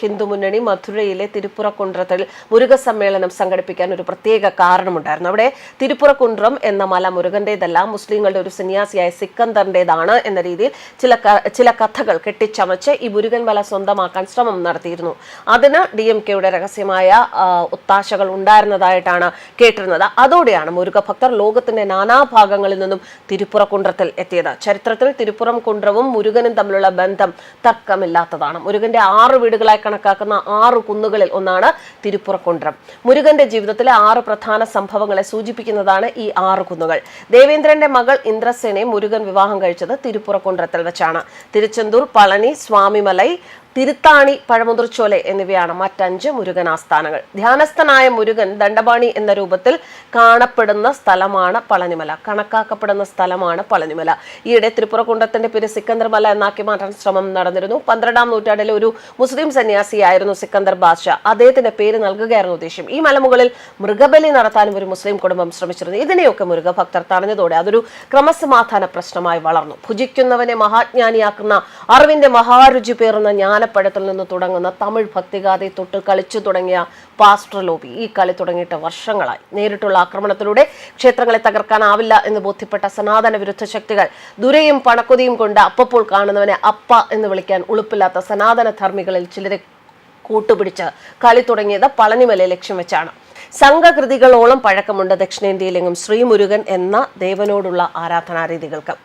ഹിന്ദു മുന്നണി മധുരയിലെ തിരുപ്പുറക്കുണ്ട്രത്തിൽ മുരുക സമ്മേളനം സംഘടിപ്പിക്കാൻ ഒരു പ്രത്യേക കാരണമുണ്ടായിരുന്നു. അവിടെ തിരുപ്പുറക്കുണ്ട്രം എന്ന മല മുരുകന്റേതല്ല, മുസ്ലിങ്ങളുടെ ഒരു സന്യാസിയായ സിക്കന്ദറിന്റേതാണ് എന്ന രീതിയിൽ ചില കഥകൾ കെട്ടിച്ചമച്ച് ഈ മുരുകൻ മല സ്വന്തമാക്കാൻ ശ്രമം നടത്തിയിരുന്നു. അതിന് DMKയുടെ രഹസ്യമായ ഒത്താശകൾ ഉണ്ടായിരുന്നതായിട്ടാണ് കേട്ടിരുന്നത്. അതോടെയാണ് മുരുക ഭക്തർ ലോകത്തിന്റെ നാനാഭാഗങ്ങളിൽ നിന്നും തിരുപ്പുറക്കുണ്ട്രത്തിൽ എത്തിയത്. ചരിത്രത്തിൽ തിരുപ്പുറം കുണ്ട്രവും മുരുകനും തമ്മിലുള്ള ബന്ധം തർക്കമില്ലാത്തതാണ്. മുരുകന്റെ 6 വീടുകളായി കണക്കാക്കുന്ന 6 കുന്നുകളിൽ ഒന്നാണ് തിരുപ്പുറക്കുണ്ട്രം. മുരുകന്റെ ജീവിതത്തിലെ 6 പ്രധാന സംഭവങ്ങളെ സൂചിപ്പിക്കുന്നതാണ് ഈ 6 കുന്നുകൾ. ദേവേന്ദ്രന്റെ മകൾ ഇന്ദ്രസേനയെ മുരുകൻ വിവാഹം കഴിച്ചത് തിരുപ്പുറക്കുണ്ട്രത്തിൽ വെച്ചാണ്. തിരുച്ചെന്തൂർ, പളനി, സ്വാമിമലൈ, തിരുത്താണി, പഴമുതിർച്ചോല എന്നിവയാണ് മറ്റ് 5 മുരുകൻ ആസ്ഥാനങ്ങൾ. ധ്യാനസ്ഥനായ മുരുകൻ ദണ്ഡപാണി എന്ന രൂപത്തിൽ കാണപ്പെടുന്ന സ്ഥലമാണ് പളനിമല, കണക്കാക്കപ്പെടുന്ന സ്ഥലമാണ് പളനിമല. ഈയിടെ തിരുപ്പുറക്കുണ്ട്രത്തിന്റെ പേര് സിക്കന്ദർ മല എന്നാക്കി മാറ്റാൻ ശ്രമം നടന്നിരുന്നു. 12ാം നൂറ്റാണ്ടിലെ ഒരു മുസ്ലിം സന്യാസിയായിരുന്നു സിക്കന്ദർ ബാദ്ഷാ. അദ്ദേഹത്തിന്റെ പേര് നൽകുകയായിരുന്നു ഉദ്ദേശം. ഈ മലമുകളിൽ മൃഗബലി നടത്താനും ഒരു മുസ്ലിം കുടുംബം ശ്രമിച്ചിരുന്നു. ഇതിനെയൊക്കെ മുരുക ഭക്തർ തടഞ്ഞതോടെ അതൊരു ക്രമസമാധാന പ്രശ്നമായി വളർന്നു. ഭുജിക്കുന്നവനെ മഹാജ്ഞാനിയാക്കുന്ന അറിവിന്റെ മഹാരുചി പേറുന്ന ജ്ഞാനപ്പഴത്തിൽ നിന്ന് തുടങ്ങുന്ന തമിഴ് ഭക്തിഗാഥയെ തൊട്ട് കളിച്ചു തുടങ്ങിയ പാസ്റ്റർ ലോബി ഈ കളി തുടങ്ങിയിട്ട് വർഷങ്ങളായി. നേരിട്ടുള്ള ആക്രമണത്തിലൂടെ ക്ഷേത്രങ്ങളെ തകർക്കാനാവില്ല എന്ന് ബോധ്യപ്പെട്ട സനാതന വിരുദ്ധ ശക്തികൾ ദുരയും പണക്കൊതിയും കൊണ്ട് അപ്പപ്പോൾ കാണുന്നവനെ അപ്പ എന്ന് വിളിക്കാൻ ഉളുപ്പില്ലാത്ത സനാതന ധർമ്മികളിൽ ചിലരെ കൂട്ടുപിടിച്ച് കളി തുടങ്ങിയത് പളനിമലയെ ലക്ഷ്യം വെച്ചാണ്. സംഘകൃതികളോളം പഴക്കമുണ്ട് ദക്ഷിണേന്ത്യയിലെങ്ങും ശ്രീമുരുകൻ എന്ന ദേവനോടുള്ള ആരാധനാരീതികൾക്ക്.